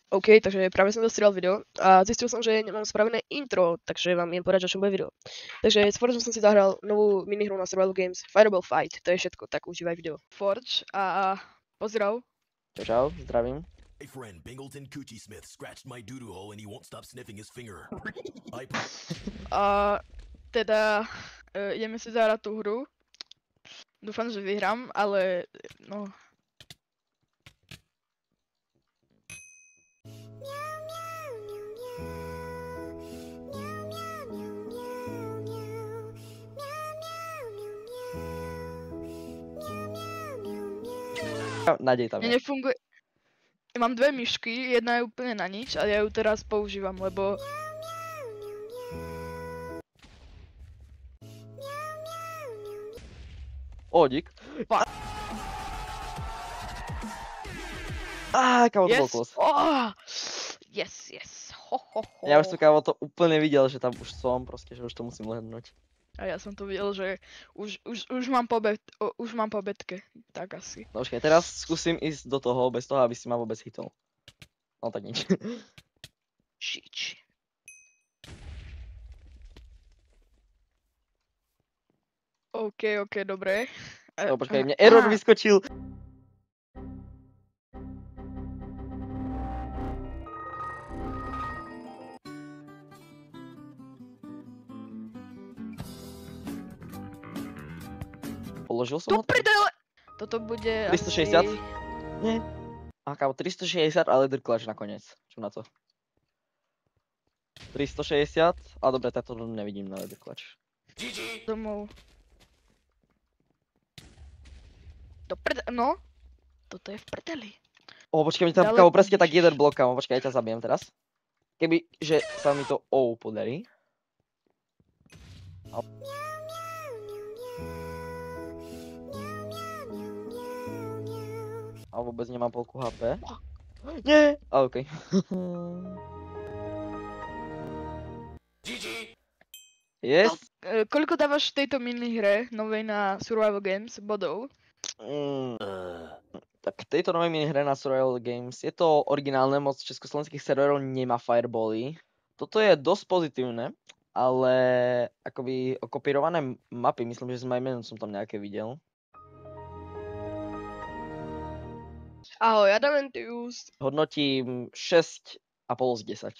OK, takže práve som dostriel video a zistil som, že nemám spravené intro, takže vám idem povedať, o čom bude video. Takže s Forgeom som si zahral novú minihru na Survival Games Fireball Fight, to je všetko, tak užívaj video. Forge a pozdrav. Čau, zdravím. My friend Bingleton Coochie Smith scratched my doo-doo hole and he won't stop sniffing his finger. A teda ideme si zahrať tú hru. Dúfam, že vyhrám, ale no... Nádej tam je. Nefunguje... Ja mám dve myšky, jedna je úplne na nič a ja ju teraz používam, lebo... Dík. Kámo, to bol close. Yes. Ho. Ja už som kámo to úplne videl, že tam už som, proste, že už to musím lehnúť. A ja som to videl, že už mám po betke, tak asi. No počkaj, teraz skúsim ísť do toho, bez toho, aby si ma vôbec hitol. No tak nič. Šič. OK, dobre. No počkaj, mne error vyskočil. Položil som ho? Do prdele! Toto bude 360? asi... Nie. Kámo, 360, ale drklač nakoniec. Čo na to? 360? A dobre, táto nevidím na drklač. Domov. Do prdele, no. Toto je v prdeli. Počkaj, mi tam kámo presne tak jeden blok, kámo. Počkaj, ja ťa zabijem teraz. Keby, že sa mi to podarí. A vôbec nemám polku HP. Nie! Okej. Yes? Koľko dávaš tejto minihre novej na Survival Games bodov? Tak tejto novej minihre na Survival Games je to originálne, moc československých serverov nemá firebally. Toto je dosť pozitívne, ale akoby okopírované mapy, myslím, že z MyMenu som tam nejaké videl. Ahoj, Adamentius. Hodnotím 6,5 z 10.